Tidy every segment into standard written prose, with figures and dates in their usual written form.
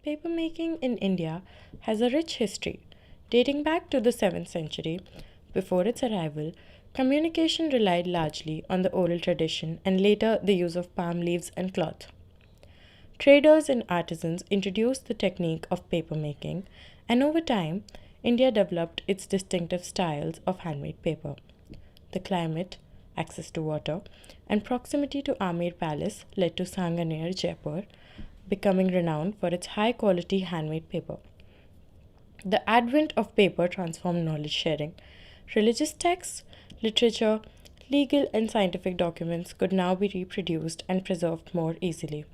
Papermaking in India has a rich history. Dating back to the 7th century, before its arrival, communication relied largely on the oral tradition and later the use of palm leaves and cloth. Traders and artisans introduced the technique of papermaking, and over time, India developed its distinctive styles of handmade paper. The climate, access to water, and proximity to Amer Palace led to Sanganer, Jaipur, becoming renowned for its high quality handmade paper. The advent of paper transformed knowledge sharing. Religious texts, literature, legal and scientific documents could now be reproduced and preserved more easily.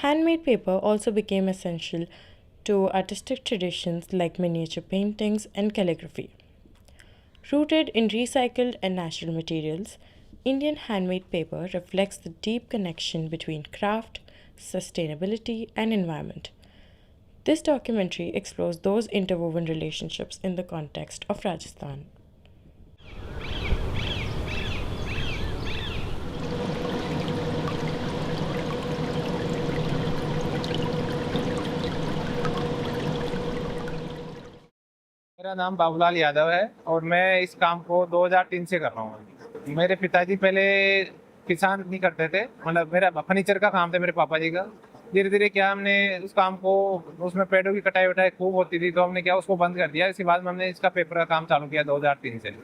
Handmade paper also became essential to artistic traditions like miniature paintings and calligraphy. Rooted in recycled and natural materials, Indian handmade paper reflects the deep connection between craft, sustainability, and environment. This documentary explores those interwoven relationships in the context of Rajasthan. मेरा नाम बाबूलाल यादव है और मैं इस काम को 2003 से कर रहा हूँ। मेरे पिताजी पहले किसान नहीं करते थे, मतलब मेरा फर्नीचर का काम था मेरे पापा जी का। धीरे धीरे क्या हमने उस काम को, उसमें पेड़ों की कटाई वटाई खूब होती थी, तो हमने क्या उसको बंद कर दिया। इसके बाद में हमने इसका पेपर का काम चालू किया 2003 से।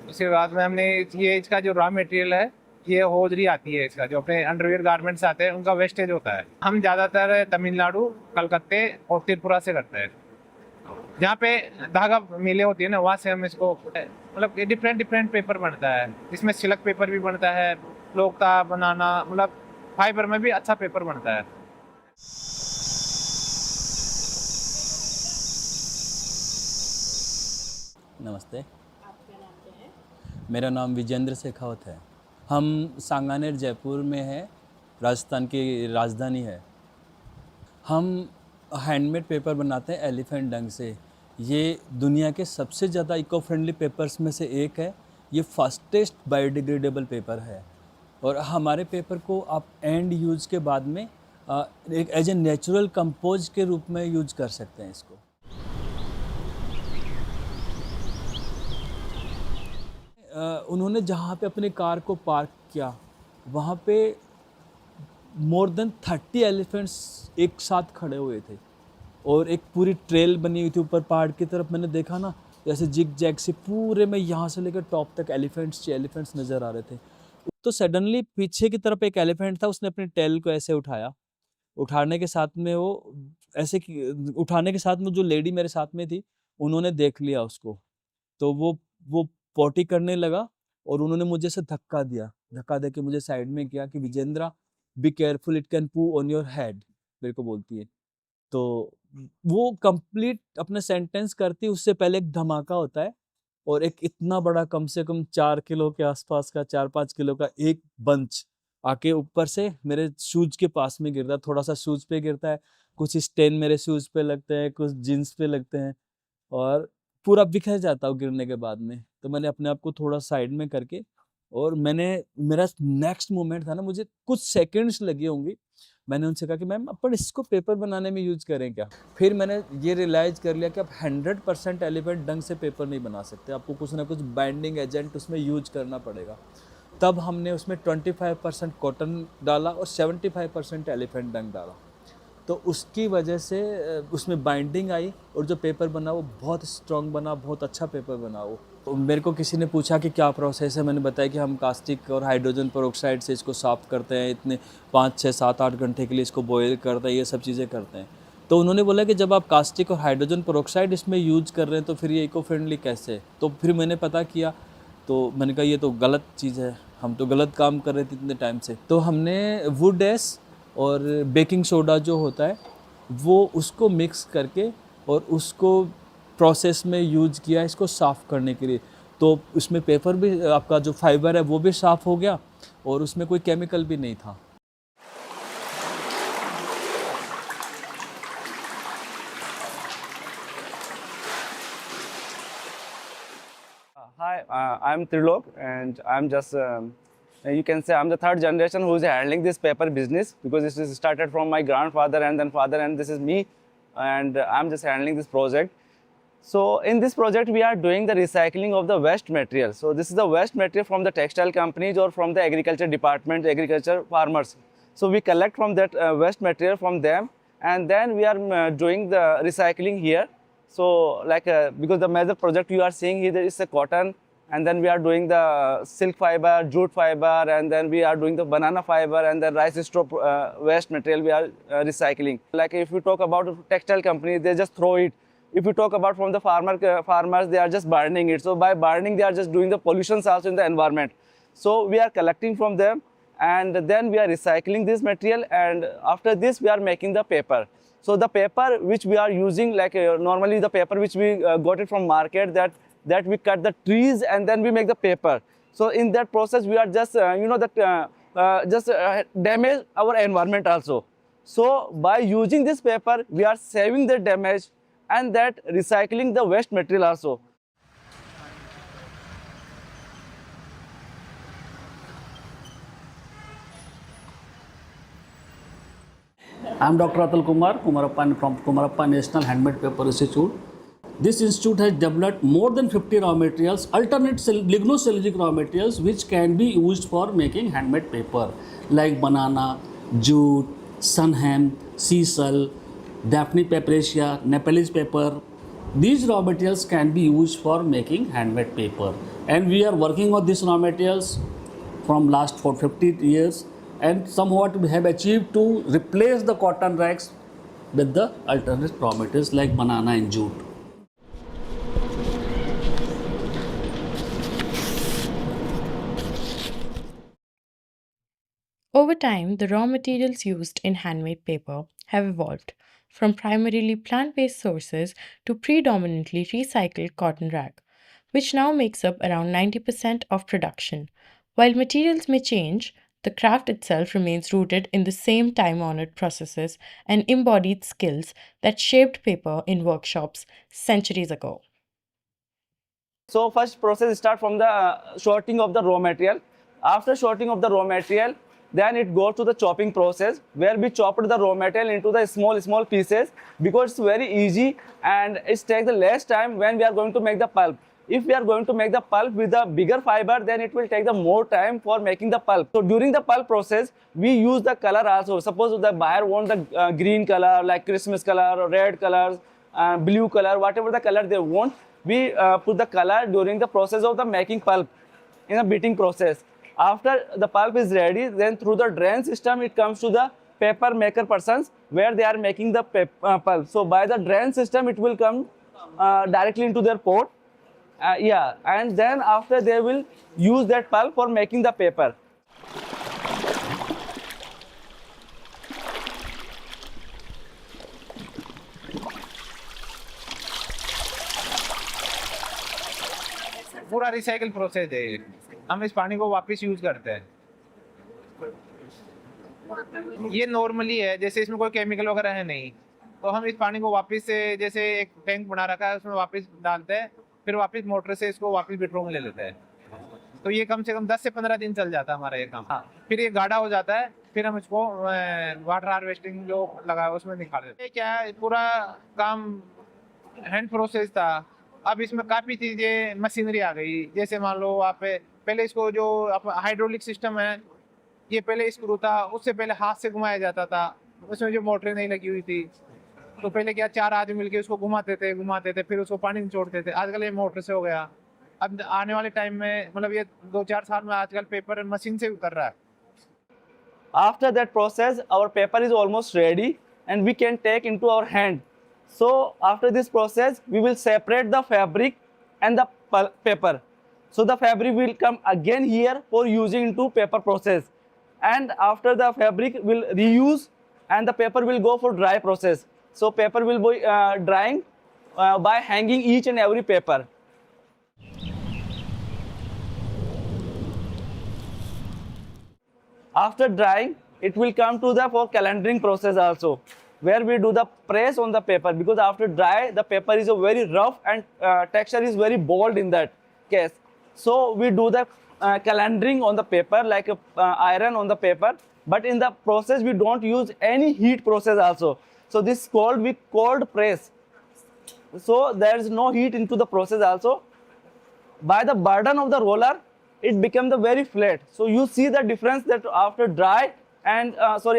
उसके बाद में हमने ये इसका जो रॉ मटेरियल है, ये होजरी आती है, इसका जो अपने अंडरवियर गारमेंट्स आते हैं उनका वेस्टेज होता है। हम ज़्यादातर तमिलनाडु, कलकत्ते और त्रिपुरा से करते हैं। जहाँ पे धागा मिले होती है ना, वहाँ से हम इसको, मतलब डिफरेंट डिफरेंट पेपर बनता है। इसमें सिल्क पेपर भी बनता है, लोकता बनाना, मतलब फाइबर में भी अच्छा पेपर बनता है। नमस्ते। मेरा नाम विजेंद्र शेखावत है। हम सांगानेर जयपुर में है, राजस्थान की राजधानी है। हम हैंडमेड पेपर बनाते हैं एलिफेंट डंग से। ये दुनिया के सबसे ज़्यादा इको फ्रेंडली पेपर्स में से एक है। ये फास्टेस्ट बायोडिग्रेडेबल पेपर है और हमारे पेपर को आप एंड यूज के बाद में एक एज ए नेचुरल कंपोज के रूप में यूज कर सकते हैं इसको। उन्होंने जहाँ पे अपने कार को पार्क किया, वहाँ पे मोर देन 30 एलिफेंट्स एक साथ खड़े हुए थे और एक पूरी ट्रेल बनी हुई थी ऊपर पहाड़ की तरफ। मैंने देखा ना, जैसे जिग जैग से पूरे में यहाँ से लेकर टॉप तक एलिफेंट्स नज़र आ रहे थे। तो सडनली पीछे की तरफ एक एलिफेंट था, उसने अपनी टेल को ऐसे उठाया। उठाने के साथ में वो उठाने के साथ में जो लेडी मेरे साथ में थी, उन्होंने देख लिया उसको। तो वो पॉटी करने लगा और उन्होंने मुझे से धक्का दिया। धक्का दे के मुझे साइड में किया कि Vijendra be careful, it can पू ऑन योर हेड, मेरे को बोलती है। तो वो कंप्लीट अपना सेंटेंस करती, उससे पहले एक धमाका होता है और एक इतना बड़ा, कम से कम 4 किलो के आसपास का, 4-5 किलो का एक बंच आके ऊपर से मेरे शूज के पास में गिरता है। थोड़ा सा शूज पे गिरता है, कुछ स्टेन मेरे शूज पे लगते हैं, कुछ जीन्स पे लगते हैं और पूरा बिखर जाता हूँ गिरने के बाद में। तो मैंने अपने आप को थोड़ा साइड में करके, और मेरा नेक्स्ट मोमेंट था ना, मुझे कुछ सेकंड्स लगी होंगी। मैंने उनसे कहा कि मैम अपन इसको पेपर बनाने में यूज करें क्या? फिर मैंने ये रियलाइज कर लिया कि आप 100% एलिफेंट डंग से पेपर नहीं बना सकते, आपको कुछ ना कुछ बाइंडिंग एजेंट उसमें यूज करना पड़ेगा। तब हमने उसमें 25% कॉटन डाला और 75% एलिफेंट डंग डाला। तो उसकी वजह से उसमें बाइंडिंग आई और जो पेपर बना वो बहुत स्ट्रॉन्ग बना, बहुत अच्छा पेपर बना वो। तो मेरे को किसी ने पूछा कि क्या प्रोसेस है, मैंने बताया कि हम कास्टिक और हाइड्रोजन पेरोक्साइड से इसको साफ़ करते हैं, इतने 5, 6, 7, 8 घंटे के लिए इसको बॉयल करते हैं, ये सब चीज़ें करते हैं। तो उन्होंने बोला कि जब आप कास्टिक और हाइड्रोजन पेरोक्साइड इसमें यूज कर रहे हैं तो फिर ये इको फ्रेंडली कैसे? तो फिर मैंने पता किया, तो मैंने कहा ये तो गलत चीज़ है, हम तो गलत काम कर रहे थे इतने टाइम से। तो हमने वुड एस और बेकिंग सोडा जो होता है वो उसको मिक्स करके और उसको प्रोसेस में यूज किया इसको साफ़ करने के लिए। तो उसमें पेपर भी, आपका जो फाइबर है वो भी साफ़ हो गया और उसमें कोई केमिकल भी नहीं था। Hi, I'm Trilok and I'm just You can say I'm the third generation who is handling this paper business, because this is started from my grandfather and then father, and this is me, and I'm just handling this project. So in this project, we are doing the recycling of the waste material. So this is the waste material from the textile companies or from the agriculture department, agriculture farmers. So we collect from that waste material from them, and then we are doing the recycling here. So like because the major project you are seeing here is a cotton, and then we are doing the silk fiber, jute fiber, and then we are doing the banana fiber, and then rice straw waste material we are recycling. Like if we talk about textile company, they just throw it. If you talk about from the farmers, they are just burning it. So by burning, they are just doing the pollutions also in the environment. So we are collecting from them, and then we are recycling this material, and after this we are making the paper. So the paper which we are using, like normally the paper which we got it from market, that we cut the trees and then we make the paper. So in that process we are just damage our environment also. So by using this paper, we are saving the damage and that recycling the waste material also. I am Dr. Atul Kumar, Kumarappa from Kumarappa National Handmade Paper Institute. This institute has developed more than 50 raw materials, alternate lignocellulosic raw materials, which can be used for making handmade paper, like banana, jute, sun hemp, sisal, Daphne peperacea, Nepalese pepper. These raw materials can be used for making handmade paper. And we are working on these raw materials from last for 50 years, and somewhat we have achieved to replace the cotton rags with the alternate raw materials like banana and jute. Over time, the raw materials used in handmade paper have evolved from primarily plant based sources to predominantly recycled cotton rag, which now makes up around 90% of production. While materials may change, the craft itself remains rooted in the same time honored processes and embodied skills that shaped paper in workshops centuries ago. So first process start from the sorting of the raw material. After sorting of the raw material, then it goes to the chopping process, where we chopped the raw material into the small pieces, because it's very easy and it takes the less time when we are going to make the pulp. If we are going to make the pulp with a bigger fiber, then it will take the more time for making the pulp. So during the pulp process, we use the color also. Suppose the buyer wants the green color, like Christmas color, or red colors, blue color, whatever the color they want, we put the color during the process of the making pulp in a beating process. After the pulp is ready, then through the drain system, it comes to the paper maker persons, where they are making the pulp. So by the drain system, it will come directly into their pot. And then after they will use that pulp for making the paper. पूरा recycle process है, हम इस पानी को वापस use करते हैं। ये नॉर्मली है, जैसे इसमें कोई केमिकल वगैरह है नहीं, तो हम इस पानी को वापस से, जैसे एक टैंक बना रखा है उसमें वापस डालते हैं, फिर वापस मोटर से इसको वापस विड्रॉ में ले लेते हैं। तो ये कम से कम 10 से 15 दिन चल जाता है हमारा ये काम। फिर ये गाढ़ा हो जाता है, फिर हम इसको वाटर हार्वेस्टिंग जो लगा है उसमें निकाल देते हैं। क्या है, पूरा काम हैंड प्रोसेस था, अब इसमें काफ़ी चीज़ें मशीनरी आ गई। जैसे मान लो आप पहले इसको जो हाइड्रोलिक सिस्टम है, ये पहले स्क्रू था, उससे पहले हाथ से घुमाया जाता था, उसमें जो मोटरें नहीं लगी हुई थी। तो पहले क्या, 4 आदमी मिलके उसको घुमाते थे, फिर उसको पानी में छोड़ते थे। आजकल ये मोटर से हो गया। अब आने वाले टाइम में, मतलब ये 2-4 साल में आजकल पेपर मशीन से उतर रहा है। After that process, our paper is almost ready and we can take into our hand. So after this process, we will separate the fabric and the paper. So the fabric will come again here for using into paper process. And after the fabric will reuse and the paper will go for dry process. So paper will be drying by hanging each and every paper. After drying, it will come to the for calendaring process also, where we do the press on the paper, because after dry, the paper is a very rough and texture is very bold in that case. So we do the calendaring on the paper, like iron on the paper. But in the process, we don't use any heat process also. So this is called we cold press. So there is no heat into the process also. By the burden of the roller, it becomes the very flat. So you see the difference that after dry and after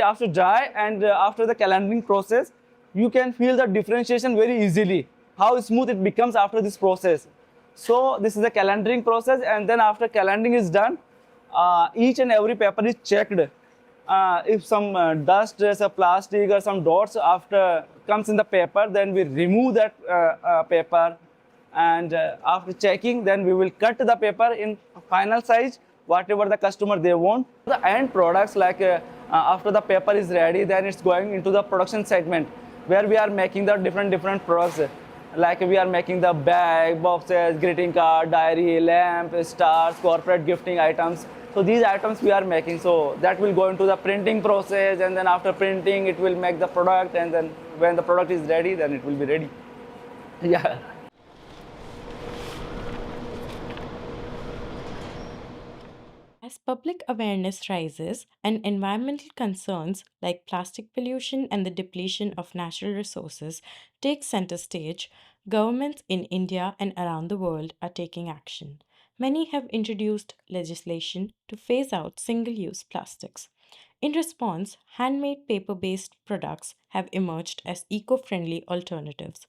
the calendaring process, you can feel the differentiation very easily. How smooth it becomes after this process. So this is the calendaring process, and then after calendaring is done, each and every paper is checked. If some dust, some plastic or some dots after comes in the paper, then we remove that paper, and after checking, then we will cut the paper in final size, whatever the customer they want. The end products, like after the paper is ready, then it's going into the production segment, where we are making the different products. Like we are making the bag, boxes, greeting card, diary, lamp, stars, corporate gifting items. So these items we are making. So that will go into the printing process, and then after printing, it will make the product, and then when the product is ready, then it will be ready. Yeah. As public awareness rises and environmental concerns like plastic pollution and the depletion of natural resources take center stage, governments in India and around the world are taking action. Many have introduced legislation to phase out single use plastics. In response, handmade paper based products have emerged as eco friendly alternatives.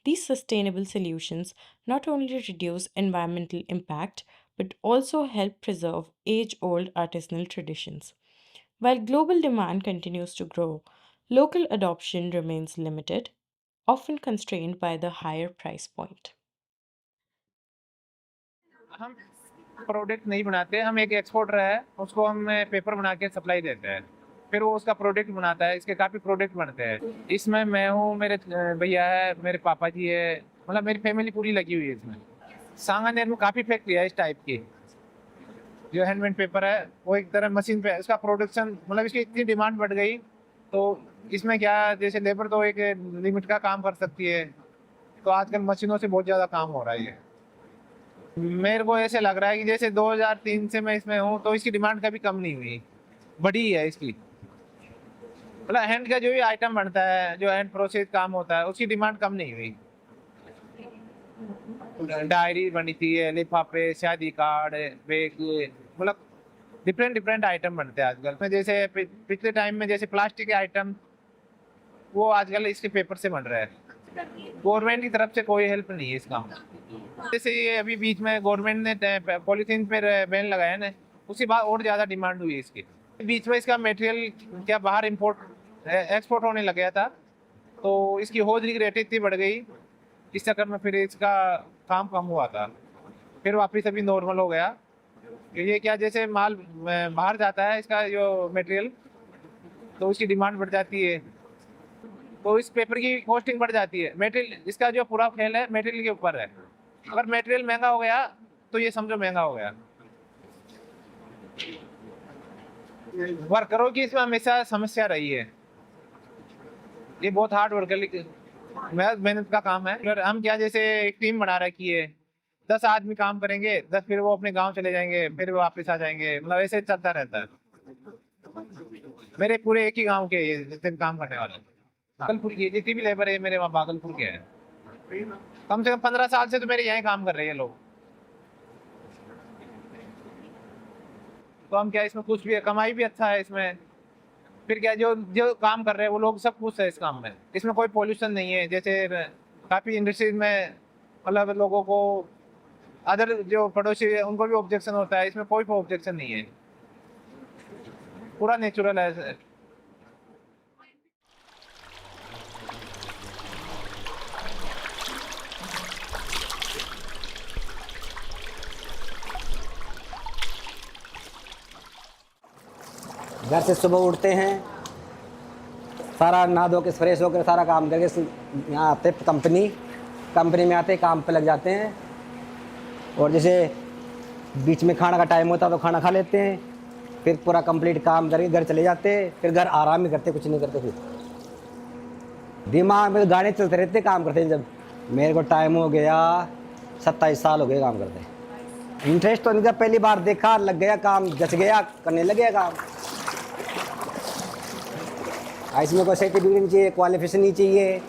These sustainable solutions not only reduce environmental impact but also help preserve age old artisanal traditions. While global demand continues to grow, local adoption remains limited, often constrained by the higher price point. हम product नहीं बनाते, हम एक exporter है, उसको हम paper बना के सप्लाई देते हैं, फिर वो उसका प्रोडक्ट बनाता है। इसके काफ़ी प्रोडक्ट बनते हैं। इसमें मैं हूँ, मेरे भैया है, मेरे पापा जी है, मतलब मेरी फैमिली पूरी लगी हुई है इसमें। सांगानेर में काफ़ी फैक्ट्री है इस टाइप की। जो हैंडमेड पेपर है वो एक तरह मशीन पे इसका प्रोडक्शन, मतलब इसकी इतनी डिमांड बढ़ गई, तो इसमें क्या, जैसे लेबर तो एक लिमिट का काम कर सकती है, तो आजकल मशीनों से बहुत ज़्यादा काम हो रहा है। मेरे को ऐसे लग रहा है कि जैसे 2003 से मैं इसमें हूँ, तो इसकी डिमांड कभी कम नहीं हुई, बढ़ी है इसकी। मतलब हैंड का जो भी आइटम बनता है, जो हैंड प्रोसेस काम होता है, उसकी डिमांड कम नहीं हुई। डायरी बनती है, लिफाफे, शादी कार्ड, बैग, मतलब डिफरेंट आइटम बनते हैं आजकल। जैसे पिछले टाइम में जैसे प्लास्टिक के आइटम, वो आजकल इसके पेपर से बन रहा है। गवर्नमेंट की तरफ से कोई हेल्प नहीं है इस काम में। जैसे ये अभी बीच में गवर्नमेंट ने पॉलीथीन पर बैन लगाया ना, उसके बाद और ज़्यादा डिमांड हुई है इसकी। बीच में इसका मटेरियल क्या बाहर एक्सपोर्ट होने लग गया था, तो इसकी होजरी की रेट इतनी बढ़ गई, इस चक्कर में फिर इसका काम कम हुआ था, फिर वापस अभी नॉर्मल हो गया। ये क्या, जैसे माल बाहर जाता है इसका जो मटेरियल, तो उसकी डिमांड बढ़ जाती है, तो इस पेपर की कॉस्टिंग बढ़ जाती है। मटेरियल, इसका जो पूरा खेल है मटेरियल के ऊपर है। अगर मटेरियल महंगा हो गया तो ये समझो महंगा हो गया। वर्करों की इसमें हमेशा समस्या रही है। ये बहुत हार्ड वर्कर मेहनत का काम है। फिर हम क्या, जैसे एक टीम बना रखी है, 10 आदमी काम करेंगे, 10 फिर वो अपने गांव चले जाएंगे, फिर वो वापस आ जाएंगे, मतलब ऐसे चलता रहता है। मेरे पूरे एक ही गांव के ये जितने काम करने वाले, भागलपुर की जितनी भी लेबर है मेरे वहाँ भागलपुर के हैं। कम से कम 15 साल से तो मेरे यहाँ काम कर रहे हैं लोग। तो हम क्या, इसमें कुछ भी कमाई भी अच्छा है इसमें। फिर क्या, जो काम कर रहे हैं वो लोग सब खुश है इस काम में। इसमें कोई पोल्यूशन नहीं है। जैसे काफ़ी इंडस्ट्रीज में मतलब लोगों को, अदर जो पड़ोसी है उनको भी ऑब्जेक्शन होता है, इसमें कोई ऑब्जेक्शन नहीं है, पूरा नेचुरल है। घर से सुबह उठते हैं, सारा नहा धो के फ्रेश होकर सारा काम करके यहाँ आते कंपनी में आते काम पे लग जाते हैं। और जैसे बीच में खाना का टाइम होता है तो खाना खा लेते हैं, फिर पूरा कंप्लीट काम करके घर चले जाते हैं। फिर घर आराम ही करते, कुछ नहीं करते। फिर दिमाग में गाने चलते रहते, काम करते हैं। जब मेरे को टाइम हो गया 27 साल हो गए काम करते हैं। इंटरेस्ट तो नहीं था, पहली बार देखा, लग गया काम, जच गया, करने लग गया काम। इसमें कोई सर्टिफिकेट नहीं चाहिए, क्वालिफिकेशन नहीं चाहिए।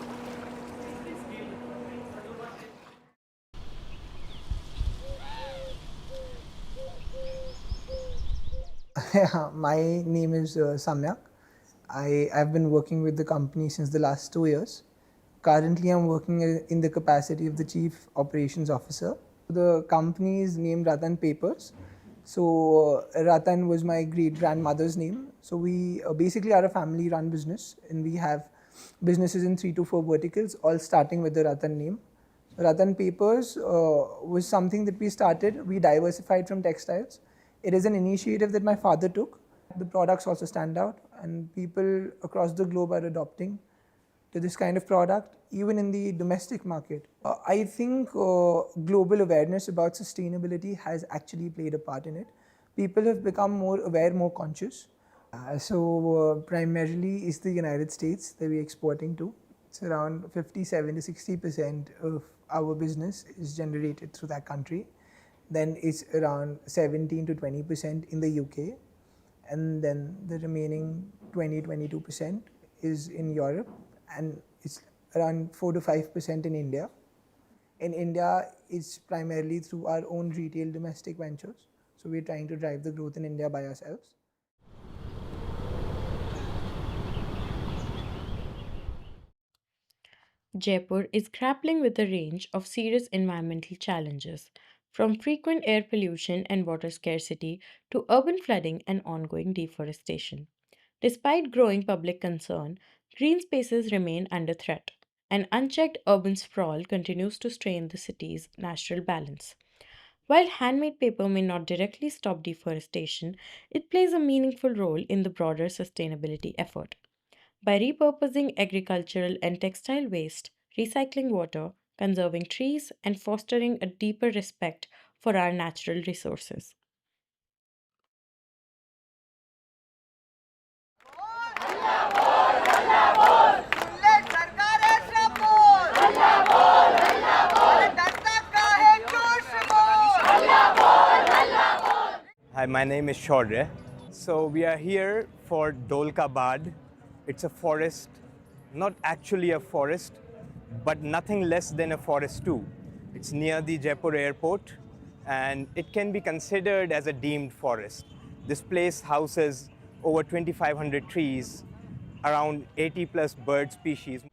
My name is Samyak. I've been working with the company since the last 2 years. Currently, I'm working in the capacity of the Chief Operations Officer. The company is named Ratan Papers. So Ratan was my great grandmother's name. So we basically are a family-run business, and we have businesses in 3 to 4 verticals, all starting with the Ratan name. Ratan Papers was something that we started. We diversified from textiles. It is an initiative that my father took. The products also stand out, and people across the globe are adopting to this kind of product, even in the domestic market. I think global awareness about sustainability has actually played a part in it. People have become more aware, more conscious. Primarily is the United States that we're exporting to. It's around 57 to 60% of our business is generated through that country. Then it's around 17 to 20% in the UK, and then the remaining 22% is in Europe, and it's around 4 to 5% in India. In India, it's primarily through our own retail domestic ventures. So we're trying to drive the growth in India by ourselves. Jaipur is grappling with a range of serious environmental challenges, from frequent air pollution and water scarcity to urban flooding and ongoing deforestation. Despite growing public concern, green spaces remain under threat, and unchecked urban sprawl continues to strain the city's natural balance. While handmade paper may not directly stop deforestation, it plays a meaningful role in the broader sustainability effort. By repurposing agricultural and textile waste, recycling water, conserving trees, and fostering a deeper respect for our natural resources. Bullet सरकार है सब बोल हल्ला बोल अरे डरता काहे जोश बोल हल्ला बोल Hi, my name is Shaurya. So we are here for Dolkabad. It's a forest, not actually a forest, but nothing less than a forest too. It's near the Jaipur airport, and it can be considered as a deemed forest. This place houses over 2,500 trees, around 80 plus bird species.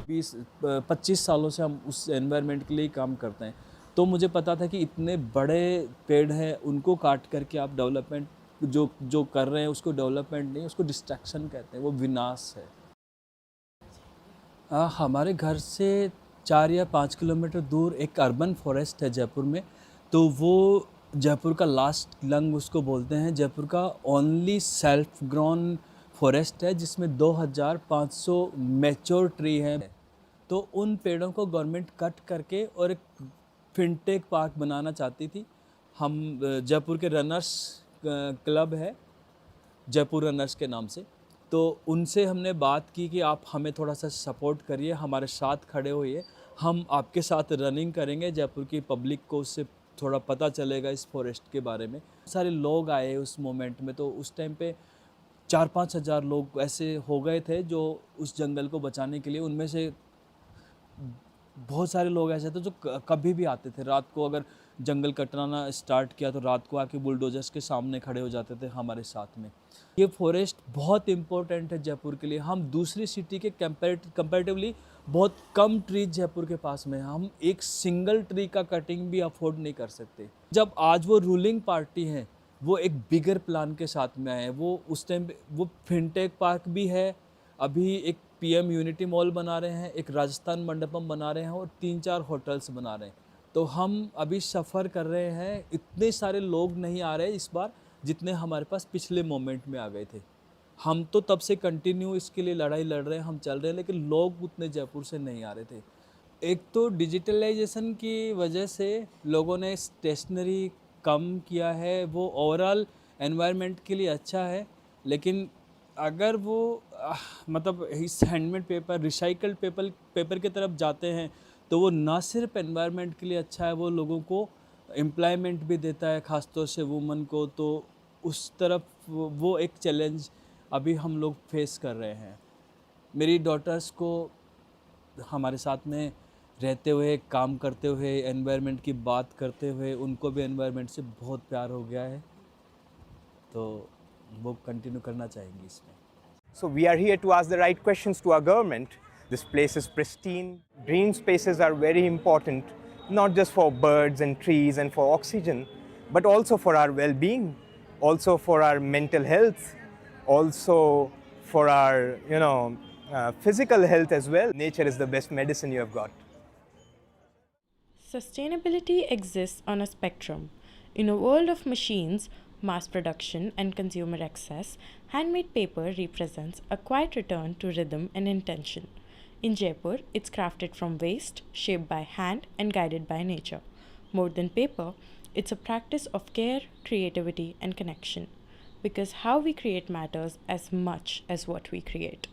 20-25 सालों से हम उस environment के लिए ही काम करते हैं, तो मुझे पता था कि इतने बड़े पेड़ हैं, उनको काट करके आप डेवलपमेंट जो कर रहे हैं उसको डेवलपमेंट नहीं, उसको डिस्ट्रैक्शन कहते हैं, वो विनाश है। हमारे घर से 4 या 5 किलोमीटर दूर एक अर्बन फॉरेस्ट है जयपुर में, तो वो जयपुर का लास्ट लंग उसको बोलते हैं। जयपुर का ओनली सेल्फ ग्रोन फॉरेस्ट है जिसमें 2500 मैच्योर ट्री हैं। तो उन पेड़ों को गवर्नमेंट कट करके और एक फिनटेक पार्क बनाना चाहती थी। हम जयपुर के रनर्स क्लब है, जयपुर रनर्स के नाम से, तो उनसे हमने बात की कि आप हमें थोड़ा सा सपोर्ट करिए, हमारे साथ खड़े होइए, हम आपके साथ रनिंग करेंगे, जयपुर की पब्लिक को उससे थोड़ा पता चलेगा इस फॉरेस्ट के बारे में। सारे लोग आए उस मोमेंट में, तो उस टाइम पे 4-5 हज़ार लोग ऐसे हो गए थे जो उस जंगल को बचाने के लिए। उनमें से बहुत सारे लोग ऐसे थे जो कभी भी आते थे, रात को अगर जंगल कटना स्टार्ट किया तो रात को आके बुलडोजर्स के सामने खड़े हो जाते थे हमारे साथ में। ये फॉरेस्ट बहुत इम्पोर्टेंट है जयपुर के लिए। हम दूसरी सिटी के कंपैरेटिवली बहुत कम ट्रीज जयपुर के पास में हैं। हम एक सिंगल ट्री का कटिंग भी अफोर्ड नहीं कर सकते। जब आज वो रूलिंग पार्टी है, वो एक बिगर प्लान के साथ में आए हैं। वो उस टाइम पे वो फिनटेक पार्क भी है, अभी एक पीएम यूनिटी मॉल बना रहे हैं, एक राजस्थान मंडपम बना रहे हैं और 3-4 होटल्स बना रहे हैं। तो हम अभी सफ़र कर रहे हैं, इतने सारे लोग नहीं आ रहे इस बार जितने हमारे पास पिछले मोमेंट में आ गए थे। हम तो तब से कंटिन्यू इसके लिए लड़ाई लड़ रहे हैं, हम चल रहे हैं, लेकिन लोग उतने जयपुर से नहीं आ रहे थे। एक तो डिजिटलाइजेशन की वजह से लोगों ने स्टेशनरी कम किया है, वो ओवरऑल एनवायरनमेंट के लिए अच्छा है, लेकिन अगर वो मतलब इस हैंडमेड पेपर, रिसाइकल्ड पेपर की तरफ जाते हैं तो वो ना सिर्फ एनवायरनमेंट के लिए अच्छा है, वो लोगों को एम्प्लॉयमेंट भी देता है, ख़ासतौर से वुमन को। तो उस तरफ वो एक चैलेंज अभी हम लोग फेस कर रहे हैं। मेरी डॉटर्स को हमारे साथ में रहते हुए, काम करते हुए, एनवायरनमेंट की बात करते हुए, उनको भी एनवायरनमेंट से बहुत प्यार हो गया है, तो वो कंटिन्यू करना चाहेंगी इसमें। So we are here to ask the right questions to our government. This place is pristine. Green spaces are very important, not just for birds and trees and for oxygen, but also for our well-being, also for our mental health, also for our physical health as well. Nature is the best medicine you have got. Sustainability exists on a spectrum. In a world of machines, mass production, and consumer access, handmade paper represents a quiet return to rhythm and intention. In Jaipur, it's crafted from waste, shaped by hand, and guided by nature. More than paper, it's a practice of care, creativity, and connection. Because how we create matters as much as what we create.